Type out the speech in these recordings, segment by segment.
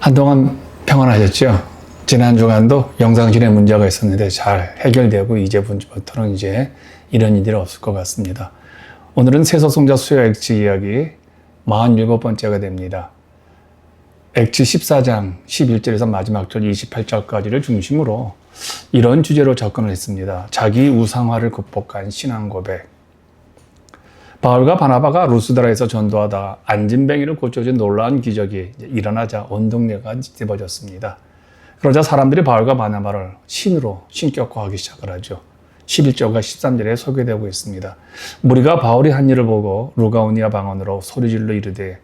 한동안 평안하셨죠? 지난 주간도 영상실에 문제가 있었는데 잘 해결되고 이제부터는 이런 일이 없을 것 같습니다. 오늘은 세속성자 수요 액치 이야기 47번째가 됩니다. 액치 14장 11절에서 마지막 절 28절까지를 중심으로 이런 주제로 접근을 했습니다. 자기 우상화를 극복한 신앙 고백. 바울과 바나바가 루스드라에서 전도하다 안진뱅이를 고쳐준 놀라운 기적이 일어나자 온 동네가 뒤집어졌습니다. 그러자 사람들이 바울과 바나바를 신으로 신격화하기 시작을 하죠. 11절과 13절에 소개되고 있습니다. 무리가 바울이 한 일을 보고 루가오니아 방언으로 소리질러 이르되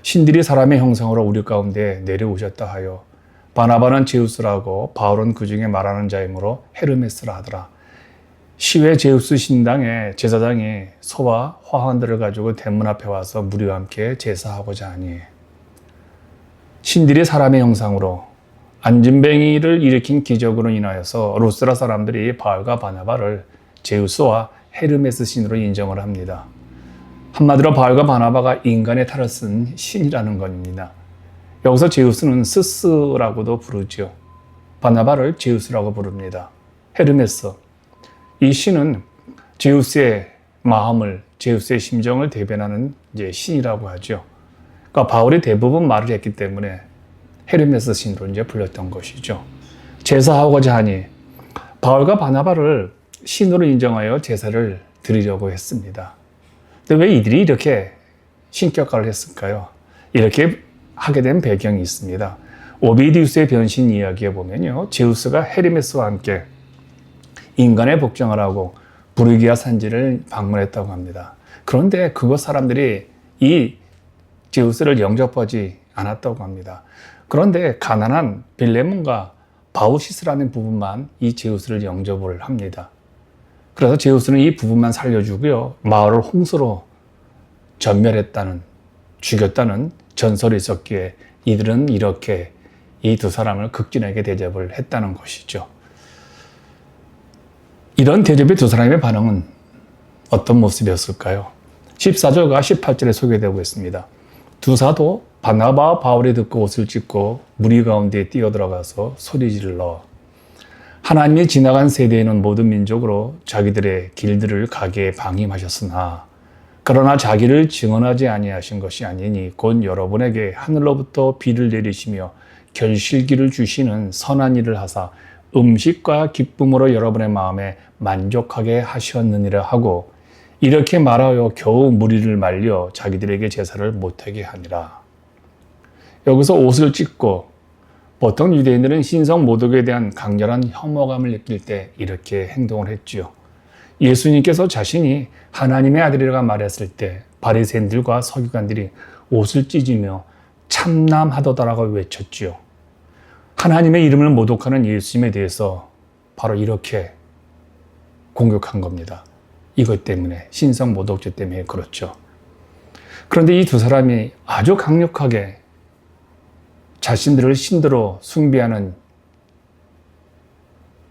신들이 사람의 형상으로 우리 가운데 내려오셨다 하여 바나바는 제우스라고 바울은 그 중에 말하는 자이므로 헤르메스라 하더라. 시외 제우스 신당의 제사장이 소와 화환들을 가지고 대문 앞에 와서 무리와 함께 제사하고자 하니 신들이 사람의 형상으로 안진뱅이를 일으킨 기적으로 인하여서 루스드라 사람들이 바울과 바나바를 제우스와 헤르메스 신으로 인정을 합니다. 한마디로 바울과 바나바가 인간의 탈을 쓴 신이라는 겁니다. 여기서 제우스는 스스라고도 부르죠. 바나바를 제우스라고 부릅니다. 헤르메스. 이 신은 제우스의 마음을, 제우스의 심정을 대변하는 신이라고 하죠. 그러니까 바울이 대부분 말을 했기 때문에 헤르메스 신으로 불렸던 것이죠. 제사하고자 하니 바울과 바나바를 신으로 인정하여 제사를 드리려고 했습니다. 근데 왜 이들이 이렇게 신격화를 했을까요? 이렇게 하게 된 배경이 있습니다. 오비디우스의 변신 이야기에 보면요, 제우스가 헤르메스와 함께 인간의 복종을 하고 부르기아 산지를 방문했다고 합니다. 그런데 그곳 사람들이 이 제우스를 영접하지 않았다고 합니다. 그런데 가난한 빌레몬과 바우시스라는 부분만 이 제우스를 영접을 합니다. 그래서 제우스는 이 부분만 살려주고요, 마을을 홍수로 전멸했다는, 죽였다는 전설이 있었기에 이들은 이렇게 이 두 사람을 극진하게 대접을 했다는 것이죠. 이런 대접의 두 사람의 반응은 어떤 모습이었을까요? 14절과 18절에 소개되고 있습니다. 두 사도 바나바와 바울이 듣고 옷을 찢고 무리 가운데 뛰어들어가서 소리질러 하나님이 지나간 세대에는 모든 민족으로 자기들의 길들을 가게 방임하셨으나 그러나 자기를 증언하지 아니하신 것이 아니니 곧 여러분에게 하늘로부터 비를 내리시며 결실기를 주시는 선한 일을 하사 음식과 기쁨으로 여러분의 마음에 만족하게 하셨느니라 하고 이렇게 말하여 겨우 무리를 말려 자기들에게 제사를 못하게 하니라. 여기서 옷을 찢고 보통 유대인들은 신성 모독에 대한 강렬한 혐오감을 느낄 때 이렇게 행동을 했지요. 예수님께서 자신이 하나님의 아들이라고 말했을 때 바리새인들과 서기관들이 옷을 찢으며 참남하도다라고 외쳤지요. 하나님의 이름을 모독하는 예수님에 대해서 바로 이렇게 공격한 겁니다. 이것 때문에, 신성 모독죄 때문에 그렇죠. 그런데 이 두 사람이 아주 강력하게 자신들을 신으로 숭배하는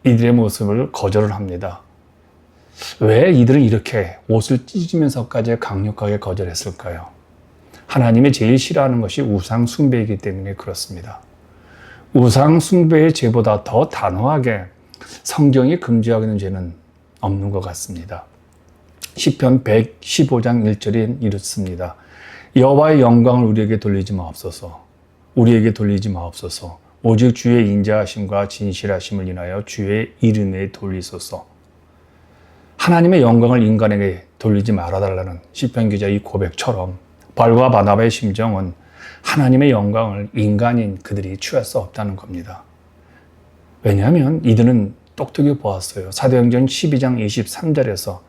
이들의 모습을 거절을 합니다. 왜 이들은 이렇게 옷을 찢으면서까지 강력하게 거절했을까요? 하나님이 제일 싫어하는 것이 우상 숭배이기 때문에 그렇습니다. 우상 숭배의 죄보다 더 단호하게 성경이 금지하고 있는 죄는 없는 것 같습니다. 시편 115장 1절이 이렇습니다. 여호와의 영광을 우리에게 돌리지 마옵소서. 우리에게 돌리지 마옵소서. 오직 주의 인자하심과 진실하심을 인하여 주의 이름에 돌리소서. 하나님의 영광을 인간에게 돌리지 말아달라는 시편 기자의 고백처럼 바울과 바나바의 심정은 하나님의 영광을 인간인 그들이 취할 수 없다는 겁니다. 왜냐하면 이들은 똑똑히 보았어요. 사도행전 12장 23절에서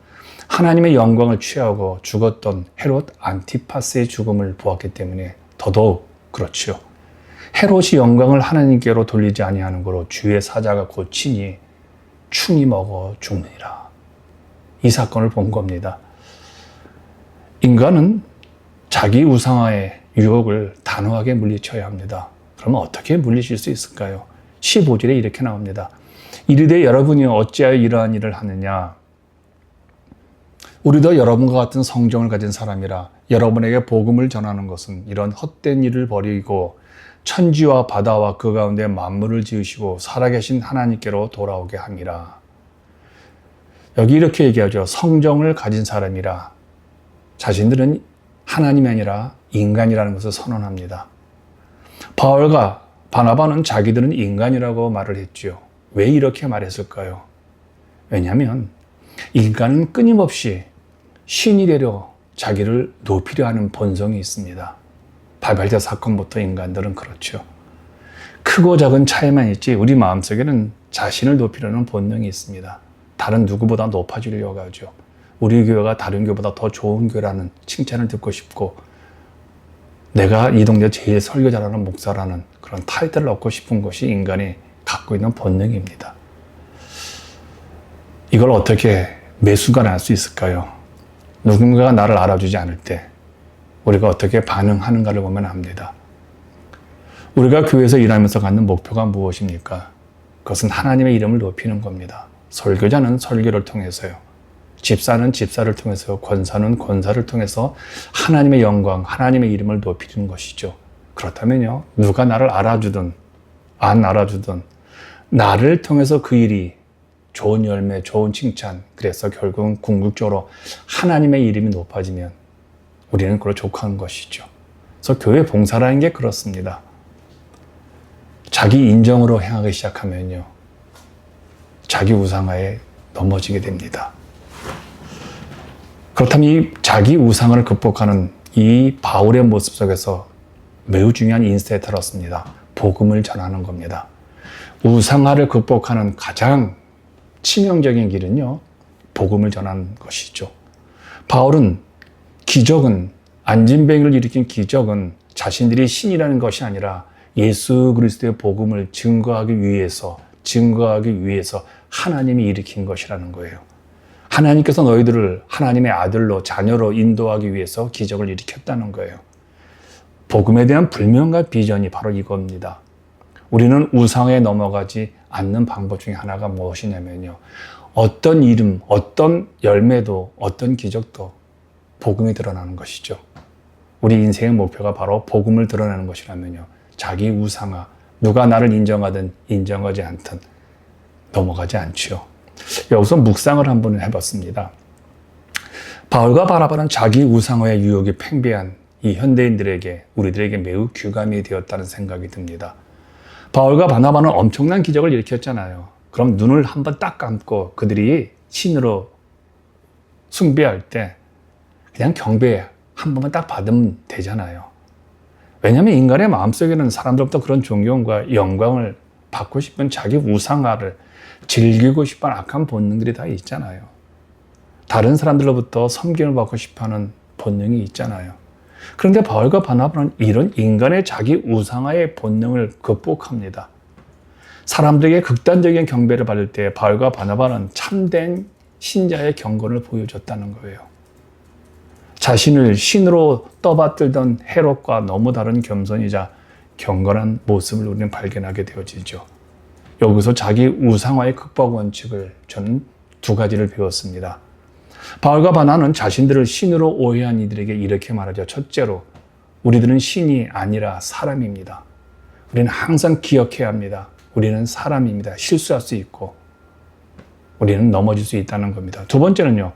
하나님의 영광을 취하고 죽었던 헤롯 안티파스의 죽음을 보았기 때문에 더더욱 그렇죠. 헤롯이 영광을 하나님께로 돌리지 아니하는 거로 주의 사자가 고치니 충이 먹어 죽느니라. 이 사건을 본 겁니다. 인간은 자기 우상화의 유혹을 단호하게 물리쳐야 합니다. 그러면 어떻게 물리칠 수 있을까요? 15절에 이렇게 나옵니다. 이르되 여러분이 어찌하여 이러한 일을 하느냐? 우리도 여러분과 같은 성정을 가진 사람이라 여러분에게 복음을 전하는 것은 이런 헛된 일을 버리고 천지와 바다와 그 가운데 만물을 지으시고 살아계신 하나님께로 돌아오게 함이라. 여기 이렇게 얘기하죠. 성정을 가진 사람이라. 자신들은 하나님이 아니라 인간이라는 것을 선언합니다. 바울과 바나바는 자기들은 인간이라고 말을 했지요. 왜 이렇게 말했을까요? 왜냐하면 인간은 끊임없이 신이 되려 자기를 높이려 하는 본성이 있습니다. 발발자 사건부터 인간들은 그렇죠. 크고 작은 차이만 있지 우리 마음속에는 자신을 높이려는 본능이 있습니다. 다른 누구보다 높아지려고 하죠. 우리 교회가 다른 교회보다 더 좋은 교회라는 칭찬을 듣고 싶고 내가 이 동네 제일 설교 잘하는 목사라는 그런 타이틀을 얻고 싶은 것이 인간이 갖고 있는 본능입니다. 이걸 어떻게 매 순간 알 수 있을까요? 누군가가 나를 알아주지 않을 때 우리가 어떻게 반응하는가를 보면 압니다. 우리가 교회에서 일하면서 갖는 목표가 무엇입니까? 그것은 하나님의 이름을 높이는 겁니다. 설교자는 설교를 통해서요. 집사는 집사를 통해서, 권사는 권사를 통해서 하나님의 영광, 하나님의 이름을 높이는 것이죠. 그렇다면요, 누가 나를 알아주든 안 알아주든 나를 통해서 그 일이 좋은 열매, 좋은 칭찬, 그래서 결국은 궁극적으로 하나님의 이름이 높아지면 우리는 그걸 족하는 것이죠. 그래서 교회 봉사라는 게 그렇습니다. 자기 인정으로 행하기 시작하면요, 자기 우상화에 넘어지게 됩니다. 그렇다면 이 자기 우상을 극복하는 이 바울의 모습 속에서 매우 중요한 인사이트를 들었습니다. 복음을 전하는 겁니다. 우상화를 극복하는 가장 치명적인 길은요, 복음을 전하는 것이죠. 바울은 기적은, 안진뱅이를 일으킨 기적은 자신들이 신이라는 것이 아니라 예수 그리스도의 복음을 증거하기 위해서 하나님이 일으킨 것이라는 거예요. 하나님께서 너희들을 하나님의 아들로, 자녀로 인도하기 위해서 기적을 일으켰다는 거예요. 복음에 대한 불명과 비전이 바로 이겁니다. 우리는 우상에 넘어가지 않는 방법 중에 하나가 무엇이냐면요, 어떤 이름, 어떤 열매도, 어떤 기적도 복음이 드러나는 것이죠. 우리 인생의 목표가 바로 복음을 드러내는 것이라면요, 자기 우상화, 누가 나를 인정하든 인정하지 않든 넘어가지 않죠. 여기서 묵상을 한번 해봤습니다. 바울과 바나바는 자기 우상화의 유혹이 팽배한 이 현대인들에게, 우리들에게 매우 규감이 되었다는 생각이 듭니다. 바울과 바나바는 엄청난 기적을 일으켰잖아요. 그럼 눈을 한번 딱 감고 그들이 신으로 숭배할 때 그냥 경배 한 번만 딱 받으면 되잖아요. 왜냐하면 인간의 마음속에는 사람들로부터 그런 존경과 영광을 받고 싶은 자기 우상화를 즐기고 싶어하는 악한 본능들이 다 있잖아요. 다른 사람들로부터 섬김을 받고 싶어하는 본능이 있잖아요. 그런데 바울과 바나바는 이런 인간의 자기 우상화의 본능을 극복합니다. 사람들에게 극단적인 경배를 받을 때 바울과 바나바는 참된 신자의 경건을 보여줬다는 거예요. 자신을 신으로 떠받들던 헤롯과 너무 다른 겸손이자 경건한 모습을 우리는 발견하게 되어지죠. 여기서 자기 우상화의 극복 원칙을 저는 두 가지를 배웠습니다. 바울과 바나바는 자신들을 신으로 오해한 이들에게 이렇게 말하죠. 첫째로, 우리들은 신이 아니라 사람입니다. 우리는 항상 기억해야 합니다. 우리는 사람입니다. 실수할 수 있고 우리는 넘어질 수 있다는 겁니다. 두 번째는요,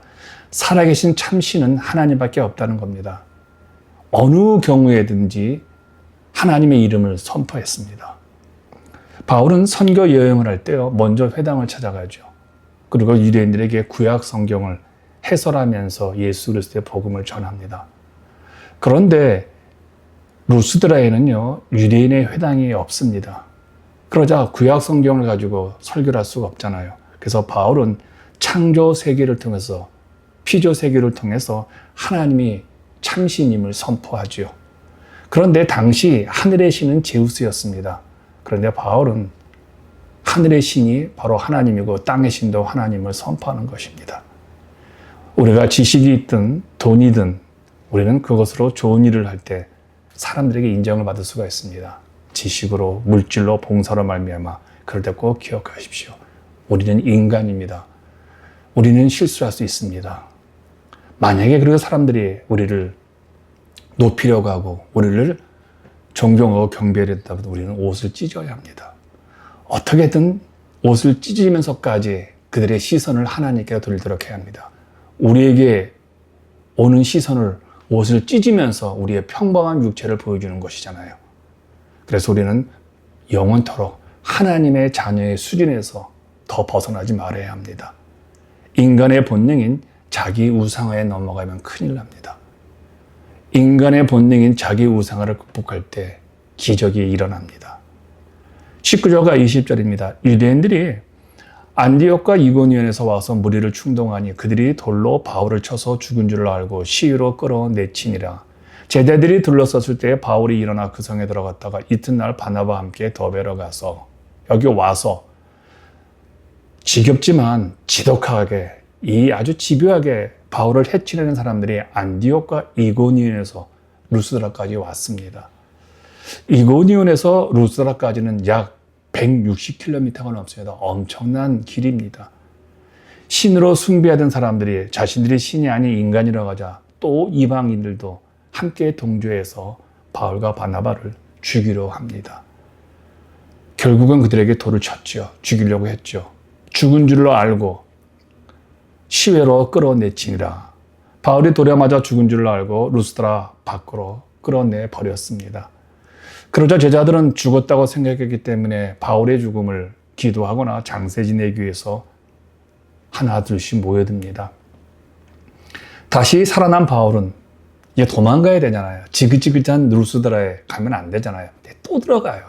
살아계신 참신은 하나님밖에 없다는 겁니다. 어느 경우에든지 하나님의 이름을 선포했습니다. 바울은 선교 여행을 할 때요, 먼저 회당을 찾아가죠. 그리고 유대인들에게 구약 성경을 해설하면서 예수 그리스도의 복음을 전합니다. 그런데 루스드라에는요, 유대인의 회당이 없습니다. 그러자 구약 성경을 가지고 설교를 할 수가 없잖아요. 그래서 바울은 창조 세계를 통해서, 피조 세계를 통해서 하나님이 참신임을 선포하죠. 그런데 당시 하늘의 신은 제우스였습니다. 그런데 바울은 하늘의 신이 바로 하나님이고 땅의 신도 하나님을 선포하는 것입니다. 우리가 지식이 있든 돈이든 우리는 그것으로 좋은 일을 할 때 사람들에게 인정을 받을 수가 있습니다. 지식으로, 물질로, 봉사로 말미암아. 그럴 때 꼭 기억하십시오. 우리는 인간입니다. 우리는 실수할 수 있습니다. 만약에 그래서 사람들이 우리를 높이려고 하고 우리를 존경하고 경배했다면 우리는 옷을 찢어야 합니다. 어떻게든 옷을 찢으면서까지 그들의 시선을 하나님께 돌리도록 해야 합니다. 우리에게 오는 시선을 옷을 찢으면서 우리의 평범한 육체를 보여주는 것이잖아요. 그래서 우리는 영원토록 하나님의 자녀의 수준에서 더 벗어나지 말아야 합니다. 인간의 본능인 자기 우상화에 넘어가면 큰일 납니다. 인간의 본능인 자기 우상화를 극복할 때 기적이 일어납니다. 19절과 20절입니다. 유대인들이 안디옥과 이고니온에서 와서 무리를 충동하니 그들이 돌로 바울을 쳐서 죽은 줄 알고 시위로 끌어내치니라. 제자들이 둘러섰을 때 바울이 일어나 그 성에 들어갔다가 이튿날 바나바와 함께 더베로 가서 여기 와서 지겹지만 지독하게 이 아주 집요하게 바울을 해치려는 사람들이 안디옥과 이고니온에서 루스드라까지 왔습니다. 이고니온에서 루스드라까지는 약 160km가 넘습니다. 엄청난 길입니다. 신으로 숭배하던 사람들이 자신들이 신이 아닌 인간이라고 하자 또 이방인들도 함께 동조해서 바울과 바나바를 죽이려 합니다. 결국은 그들에게 돌을 쳤죠. 죽이려고 했죠. 죽은 줄로 알고 시외로 끌어내치니라. 바울이 돌에 맞아 죽은 줄로 알고 루스드라 밖으로 끌어내 버렸습니다. 그러자 제자들은 죽었다고 생각했기 때문에 바울의 죽음을 기도하거나 장세 지내기 위해서 하나 둘씩 모여듭니다. 다시 살아난 바울은 이제 도망가야 되잖아요. 지긋지긋한 루스드라에 가면 안 되잖아요. 근데 또 들어가요.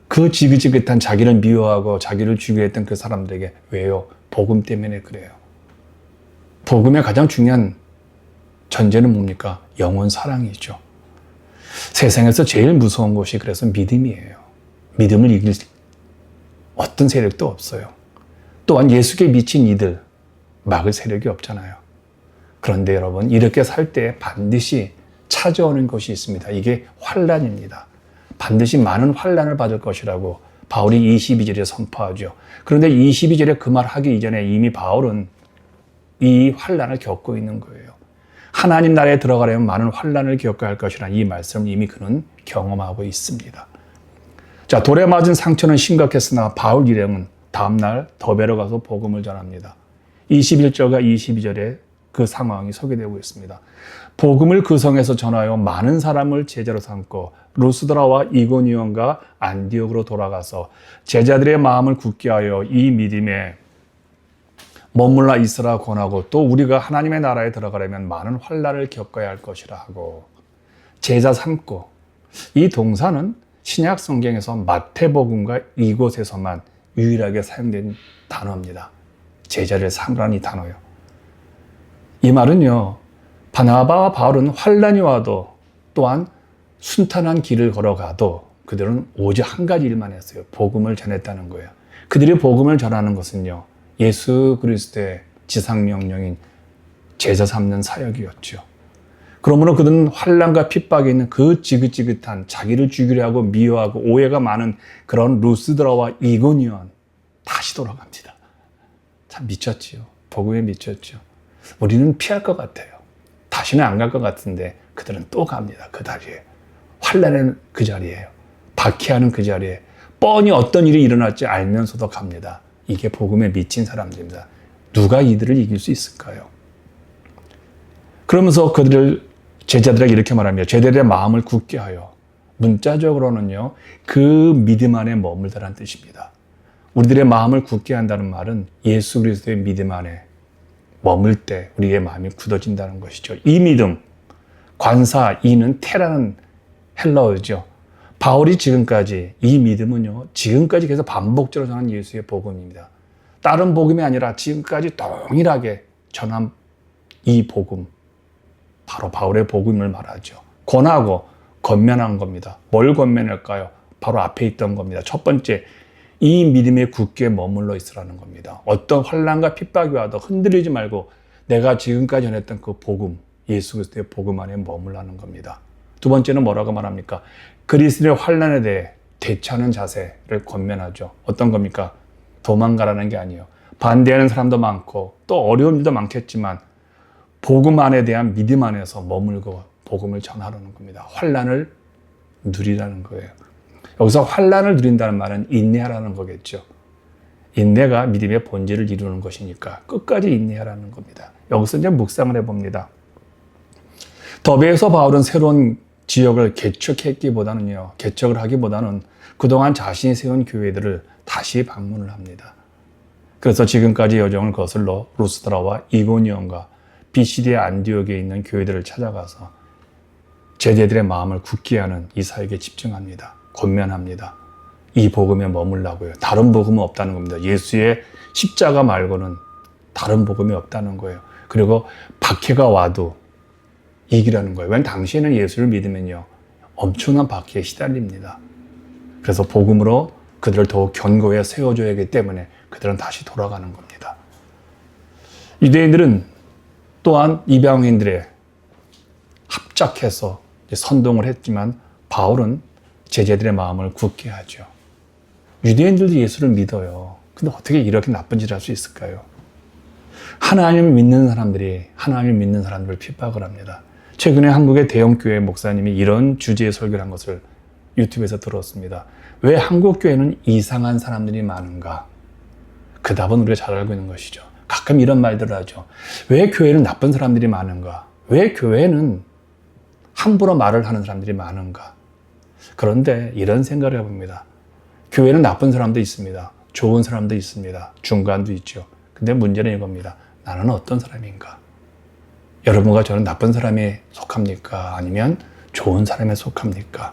그 지긋지긋한 자기를 미워하고 자기를 죽여했던 그 사람들에게 왜요? 복음 때문에 그래요. 복음의 가장 중요한 전제는 뭡니까? 영원 사랑이죠. 세상에서 제일 무서운 것이 그래서 믿음이에요. 믿음을 이길 어떤 세력도 없어요. 또한 예수께 미친 이들 막을 세력이 없잖아요. 그런데 여러분 이렇게 살 때 반드시 찾아오는 것이 있습니다. 이게 환난입니다. 반드시 많은 환난을 받을 것이라고 바울이 22절에 선포하죠. 그런데 22절에 그 말 하기 이전에 이미 바울은 이 환난을 겪고 있는 거예요. 하나님 나라에 들어가려면 많은 환난을 겪어야 할 것이라는 이 말씀을 이미 그는 경험하고 있습니다. 자, 돌에 맞은 상처는 심각했으나 바울 일행은 다음날 더베로 가서 복음을 전합니다. 21절과 22절에 그 상황이 소개되고 있습니다. 복음을 그 성에서 전하여 많은 사람을 제자로 삼고 루스드라와 이고니온과 안디옥으로 돌아가서 제자들의 마음을 굳게 하여 이 믿음에 머물러 있으라 권하고 또 우리가 하나님의 나라에 들어가려면 많은 환난을 겪어야 할 것이라 하고 제자 삼고 이 동사는 신약 성경에서 마태복음과 이곳에서만 유일하게 사용된 단어입니다. 제자를 삼으라는 이 단어요. 이 말은요. 바나바와 바울은 환난이 와도 또한 순탄한 길을 걸어가도 그들은 오직 한 가지 일만 했어요. 복음을 전했다는 거예요. 그들이 복음을 전하는 것은요. 예수 그리스도의 지상명령인 제자 삼는 사역이었죠. 그러므로 그들은 환난과 핍박에 있는 그 지긋지긋한 자기를 죽이려 하고 미워하고 오해가 많은 그런 루스드라와 이고니온 다시 돌아갑니다. 참 미쳤지요. 복음에 미쳤죠. 우리는 피할 것 같아요. 다시는 안 갈 것 같은데 그들은 또 갑니다. 그 자리에. 환난은 그 자리에요. 박해하는 그 자리에. 뻔히 어떤 일이 일어날지 알면서도 갑니다. 이게 복음에 미친 사람들입니다. 누가 이들을 이길 수 있을까요? 그러면서 제자들에게 이렇게 말합니다. 제자들의 마음을 굳게 하여. 문자적으로는요. 그 믿음 안에 머물다라는 뜻입니다. 우리들의 마음을 굳게 한다는 말은 예수 그리스도의 믿음 안에 머물 때 우리의 마음이 굳어진다는 것이죠. 이 믿음, 관사, 이는 테라는 헬라어죠. 바울이 지금까지 이 믿음은요. 지금까지 계속 반복적으로 전한 예수의 복음입니다. 다른 복음이 아니라 지금까지 동일하게 전한 이 복음, 바로 바울의 복음을 말하죠. 권하고 권면한 겁니다. 뭘 권면할까요? 바로 앞에 있던 겁니다. 첫 번째, 이 믿음에 굳게 머물러 있으라는 겁니다. 어떤 환난과 핍박이 와도 흔들리지 말고 내가 지금까지 전했던 그 복음, 예수 그리스도의 복음 안에 머물라는 겁니다. 두 번째는 뭐라고 말합니까? 그리스도의 환난에 대해 대처하는 자세를 권면하죠. 어떤 겁니까? 도망가라는 게 아니에요. 반대하는 사람도 많고 또 어려운 일도 많겠지만 복음 안에 대한 믿음 안에서 머물고 복음을 전하라는 겁니다. 환난을 누리라는 거예요. 여기서 환난을 누린다는 말은 인내하라는 거겠죠. 인내가 믿음의 본질을 이루는 것이니까 끝까지 인내하라는 겁니다. 여기서 이제 묵상을 해봅니다. 더베에서 바울은 새로운 지역을 개척을 하기보다는 그동안 자신이 세운 교회들을 다시 방문을 합니다. 그래서 지금까지 여정을 거슬러 루스드라와 이고니온과 비시디아 안디옥에 있는 교회들을 찾아가서 제자들의 마음을 굳게 하는 이 사역에 집중합니다. 권면합니다. 이 복음에 머물라고요. 다른 복음은 없다는 겁니다. 예수의 십자가 말고는 다른 복음이 없다는 거예요. 그리고 박해가 와도 이기라는 거예요. 왜냐하면 당시에는 예수를 믿으면요, 엄청난 박해에 시달립니다. 그래서 복음으로 그들을 더욱 견고히 세워줘야 하기 때문에 그들은 다시 돌아가는 겁니다. 유대인들은 또한 이방인들의 합작해서 선동을 했지만 바울은 제자들의 마음을 굳게 하죠. 유대인들도 예수를 믿어요. 근데 어떻게 이렇게 나쁜 짓을 할 수 있을까요? 하나님을 믿는 사람들을 핍박을 합니다. 최근에 한국의 대형 교회 목사님이 이런 주제의 설교를 한 것을 유튜브에서 들었습니다. 왜 한국 교회는 이상한 사람들이 많은가? 그 답은 우리가 잘 알고 있는 것이죠. 가끔 이런 말들을 하죠. 왜 교회는 나쁜 사람들이 많은가? 왜 교회는 함부로 말을 하는 사람들이 많은가? 그런데 이런 생각을 해봅니다. 교회는 나쁜 사람도 있습니다. 좋은 사람도 있습니다. 중간도 있죠. 근데 문제는 이겁니다. 나는 어떤 사람인가? 여러분과 저는 나쁜 사람에 속합니까? 아니면 좋은 사람에 속합니까?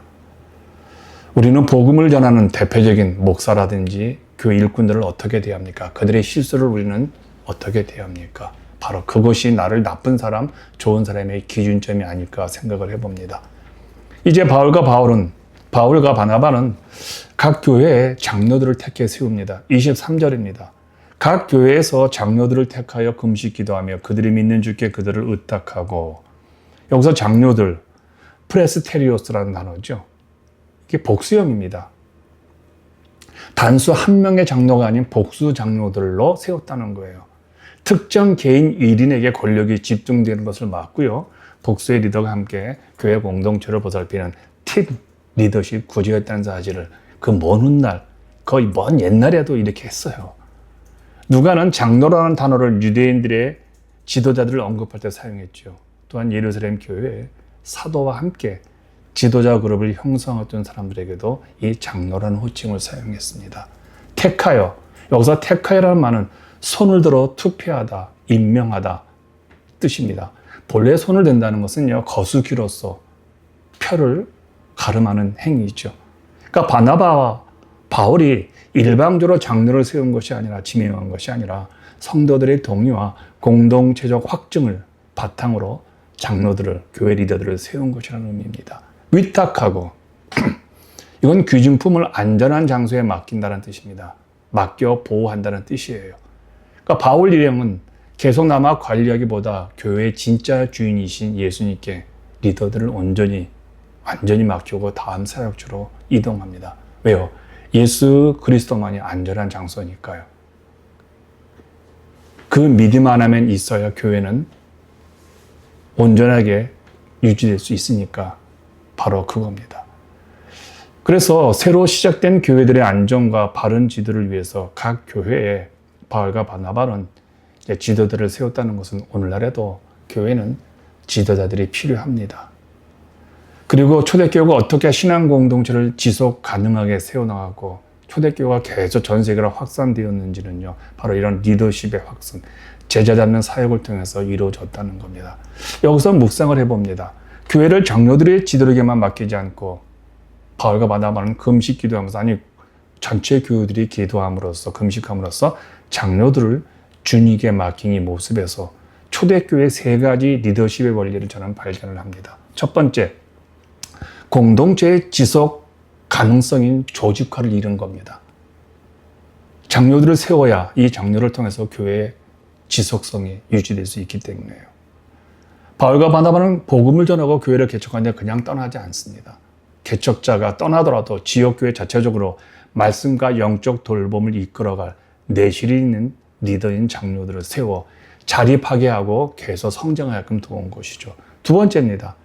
우리는 복음을 전하는 대표적인 목사라든지 교회 일꾼들을 어떻게 대합니까? 그들의 실수를 우리는 어떻게 대합니까? 바로 그것이 나를 나쁜 사람, 좋은 사람의 기준점이 아닐까 생각을 해봅니다. 이제 바울과 바나바는 각 교회에 장로들을 택해 세웁니다. 23절입니다. 각 교회에서 장로들을 택하여 금식 기도하며 그들이 믿는 주께 그들을 의탁하고, 여기서 장로들, 프레스테리오스라는 단어죠. 이게 복수형입니다. 단수 한 명의 장로가 아닌 복수 장로들로 세웠다는 거예요. 특정 개인 일인에게 권력이 집중되는 것을 막고요. 복수의 리더가 함께 교회 공동체를 보살피는 팀 리더십 구조였다는 사실을 그 먼 훗날, 거의 먼 옛날에도 이렇게 했어요. 누가는 장로라는 단어를 유대인들의 지도자들을 언급할 때 사용했죠. 또한 예루살렘 교회에 사도와 함께 지도자 그룹을 형성했던 사람들에게도 이 장로라는 호칭을 사용했습니다. 택하여, 여기서 택하여라는 말은 손을 들어 투표하다, 임명하다 뜻입니다. 본래 손을 댄다는 것은요, 거수기로서 표를 가름하는 행위죠. 그러니까 바나바와 바울이 일방적으로 장로를 세운 것이 아니라, 지명한 것이 아니라 성도들의 동의와 공동체적 확증을 바탕으로 장로들을, 교회 리더들을 세운 것이라는 의미입니다. 위탁하고, 이건 귀중품을 안전한 장소에 맡긴다는 뜻입니다. 맡겨 보호한다는 뜻이에요. 그러니까 바울 일행은 계속 남아 관리하기보다 교회의 진짜 주인이신 예수님께 리더들을 완전히 맡기고 다음 사역지로 이동합니다. 왜요? 예수 그리스도만이 안전한 장소니까요. 그 믿음 하나만 있어야 교회는 온전하게 유지될 수 있으니까 바로 그겁니다. 그래서 새로 시작된 교회들의 안정과 바른 지도를 위해서 각 교회에 바울과 바나바는 지도자를 세웠다는 것은 오늘날에도 교회는 지도자들이 필요합니다. 그리고 초대교회가 어떻게 신앙 공동체를 지속 가능하게 세워나가고 초대교회가 계속 전 세계로 확산되었는지는요, 바로 이런 리더십의 확산, 제자 잡는 사역을 통해서 이루어졌다는 겁니다. 여기서 묵상을 해봅니다. 교회를 장로들의 지도에게만 맡기지 않고 바울과 바나바는 금식 기도하면서, 아니 전체 교우들이 기도함으로써, 금식함으로써 장로들을 주님께 맡긴 이 모습에서 초대교회 세 가지 리더십의 원리를 저는 발견을 합니다. 첫 번째, 공동체의 지속 가능성인 조직화를 이룬 겁니다. 장로들을 세워야 이 장로를 통해서 교회의 지속성이 유지될 수 있기 때문에요. 바울과 바나바는 복음을 전하고 교회를 개척하는데 그냥 떠나지 않습니다. 개척자가 떠나더라도 지역교회 자체적으로 말씀과 영적 돌봄을 이끌어갈 내실이 있는 리더인 장로들을 세워 자립하게 하고 계속 성장하게끔 도운 것이죠. 두 번째입니다.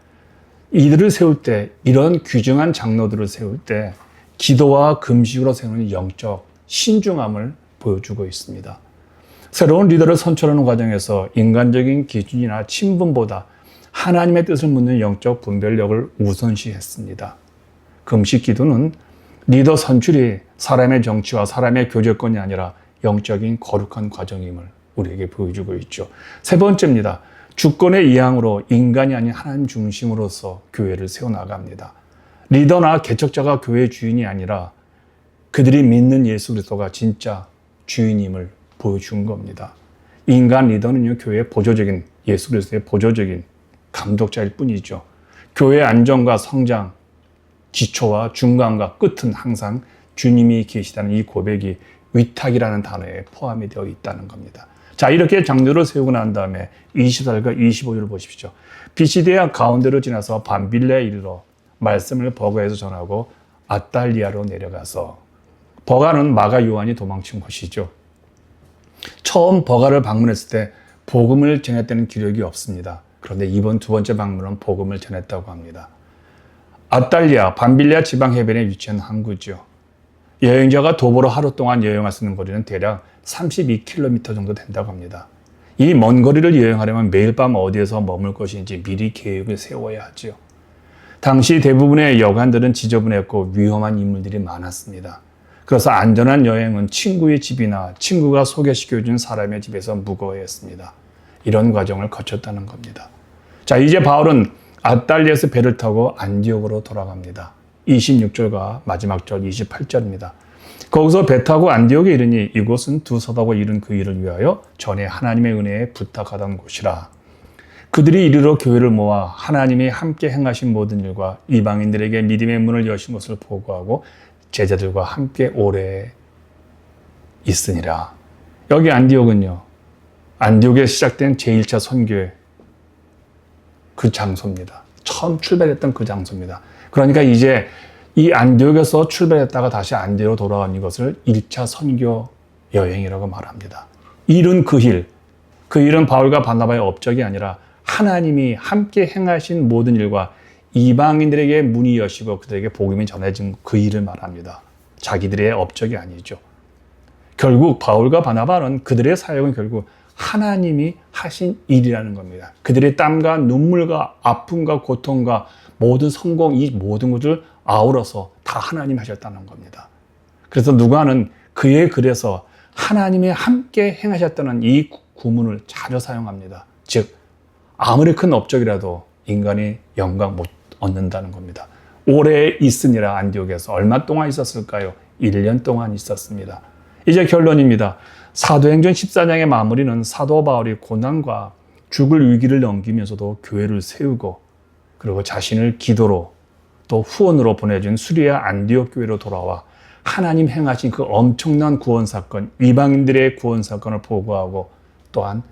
이들을 세울 때, 이런 귀중한 장로들을 세울 때 기도와 금식으로 세우는 영적 신중함을 보여주고 있습니다. 새로운 리더를 선출하는 과정에서 인간적인 기준이나 친분보다 하나님의 뜻을 묻는 영적 분별력을 우선시했습니다. 금식 기도는 리더 선출이 사람의 정치와 사람의 교제권이 아니라 영적인 거룩한 과정임을 우리에게 보여주고 있죠. 세 번째입니다. 주권의 이항으로 인간이 아닌 하나님 중심으로서 교회를 세워나갑니다. 리더나 개척자가 교회의 주인이 아니라 그들이 믿는 예수 그리스도가 진짜 주인임을 보여준 겁니다. 인간 리더는요, 교회의 보조적인, 예수 그리스도의 보조적인 감독자일 뿐이죠. 교회의 안정과 성장, 기초와 중간과 끝은 항상 주님이 계시다는 이 고백이 위탁이라는 단어에 포함이 되어 있다는 겁니다. 자, 이렇게 장로를 세우고 난 다음에 24절과 25절을 보십시오. 비시디아 가운데로 지나서 밤빌레에 이르러 말씀을 버가에서 전하고 아달리아로 내려가서, 버가는 마가 요한이 도망친 곳이죠. 처음 버가를 방문했을 때 복음을 전했다는 기록이 없습니다. 그런데 이번 두 번째 방문은 복음을 전했다고 합니다. 아달리아, 밤빌레아 지방 해변에 위치한 항구죠. 여행자가 도보로 하루 동안 여행할 수 있는 거리는 대략 32km 정도 된다고 합니다. 이 먼 거리를 여행하려면 매일 밤 어디에서 머물 것인지 미리 계획을 세워야 하죠. 당시 대부분의 여관들은 지저분했고 위험한 인물들이 많았습니다. 그래서 안전한 여행은 친구의 집이나 친구가 소개시켜준 사람의 집에서 묵어했습니다. 이런 과정을 거쳤다는 겁니다. 자, 이제 바울은 아달리아에서 배를 타고 안디옥으로 돌아갑니다. 26절과 마지막 절 28절입니다. 거기서 배 타고 안디옥에 이르니 이곳은 두 서다고 이른 그 일을 위하여 전에 하나님의 은혜에 부탁하던 곳이라. 그들이 이르러 교회를 모아 하나님이 함께 행하신 모든 일과 이방인들에게 믿음의 문을 여신 것을 보고하고 제자들과 함께 오래 있으니라. 여기 안디옥은요, 안디옥에 시작된 제1차 선교의 그 장소입니다. 처음 출발했던 그 장소입니다. 그러니까 이제 이 안디옥에서 출발했다가 다시 안디옥으로 돌아온 이것을 1차 선교 여행이라고 말합니다. 일은 그 일은 바울과 바나바의 업적이 아니라 하나님이 함께 행하신 모든 일과 이방인들에게 문이 여시고 그들에게 복음이 전해진 그 일을 말합니다. 자기들의 업적이 아니죠. 결국 바울과 바나바는 그들의 사역은 결국 하나님이 하신 일이라는 겁니다. 그들의 땀과 눈물과 아픔과 고통과 모든 성공, 이 모든 것을 아우러서 다 하나님 하셨다는 겁니다. 그래서 누가는 그의 글에서 하나님이 함께 행하셨다는 이 구문을 자주 사용합니다. 즉, 아무리 큰 업적이라도 인간이 영광 못 얻는다는 겁니다. 오래 있으니라. 안디옥에서 얼마 동안 있었을까요? 1년 동안 있었습니다. 이제 결론입니다. 사도행전 14장의 마무리는 사도 바울이 고난과 죽을 위기를 넘기면서도 교회를 세우고 그리고 자신을 기도로 또 후원으로 보내준 수리아 안디옥 교회로 돌아와 하나님 행하신 그 엄청난 구원 사건, 이방인들의 구원 사건을 보고하고 또한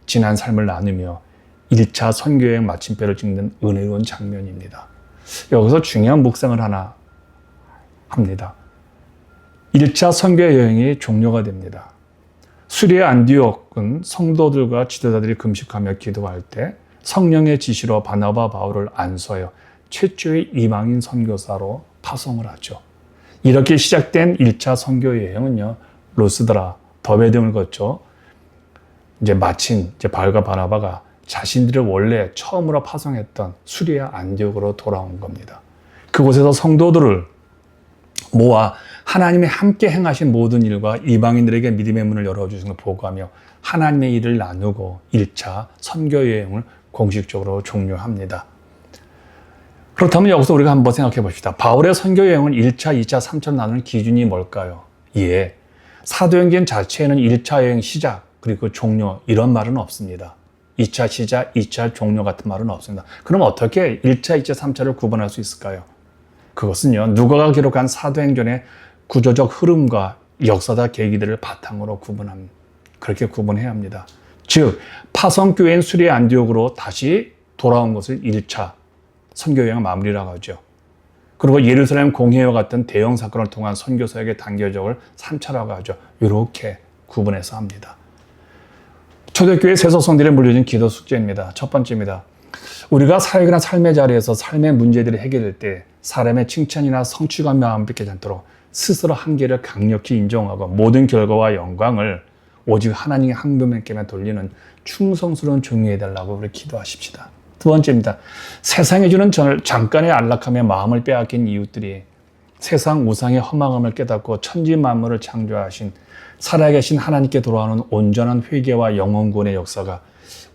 지난 삶을 나누며 1차 선교여행 마침표를 찍는 은혜로운 장면입니다. 여기서 중요한 묵상을 하나 합니다. 1차 선교여행이 종료가 됩니다. 수리아 안디옥은 성도들과 지도자들이 금식하며 기도할 때 성령의 지시로 바나바 바울을 안수하여 최초의 이방인 선교사로 파송을 하죠. 이렇게 시작된 1차 선교여행은요, 루스드라, 더베 등을 거쳐 이제 마침 바울과 바나바가 자신들을 원래 처음으로 파송했던 수리아 안디옥으로 돌아온 겁니다. 그곳에서 성도들을 모아 하나님이 함께 행하신 모든 일과 이방인들에게 믿음의 문을 열어주신 걸 보고하며 하나님의 일을 나누고 1차 선교여행을 공식적으로 종료합니다. 그렇다면 여기서 우리가 한번 생각해 봅시다. 바울의 선교여행은 1차, 2차, 3차로 나누는 기준이 뭘까요? 예, 사도행전 자체에는 1차 여행 시작 그리고 종료 이런 말은 없습니다. 2차 시작, 2차 종료 같은 말은 없습니다. 그럼 어떻게 1차, 2차, 3차를 구분할 수 있을까요? 그것은요, 누가가 기록한 사도행전의 구조적 흐름과 역사적 계기들을 바탕으로 그렇게 구분해야 합니다. 즉, 파송교회인 수리아 안디옥으로 다시 돌아온 것을 1차 선교여행의 마무리라고 하죠. 그리고 예루살렘 공회와 같은 대형 사건을 통한 선교사역의 단계적을 3차라고 하죠. 이렇게 구분해서 합니다. 초대교회 세속성들에 물려진 기도 숙제입니다. 첫 번째입니다. 우리가 사역이나 삶의 자리에서 삶의 문제들이 해결될 때 사람의 칭찬이나 성취감 마음 뺏기지 않도록 스스로 한계를 강력히 인정하고 모든 결과와 영광을 오직 하나님의 한 분에게만 돌리는 충성스러운 종이 해달라고 우리 기도하십시다. 두 번째입니다. 세상이 주는 잠깐의 안락함에 마음을 빼앗긴 이웃들이 세상 우상의 허망함을 깨닫고 천지 만물을 창조하신 살아계신 하나님께 돌아오는 온전한 회개와 영혼구원의 역사가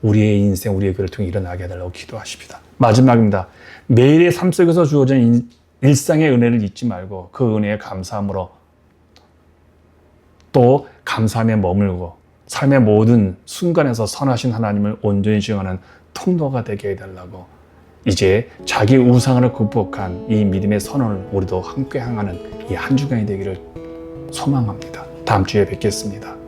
우리의 인생, 우리의 교회를 통해 일어나게 해달라고 기도하십시다. 마지막입니다. 매일의 삶 속에서 주어진 일상의 은혜를 잊지 말고 그 은혜에 감사함으로 또 감사함에 머물고 삶의 모든 순간에서 선하신 하나님을 온전히 증하는 통로가 되게 해달라고 이제 자기 우상을 극복한 이 믿음의 선언을 우리도 함께 향하는 이 한 주간이 되기를 소망합니다. 다음 주에 뵙겠습니다.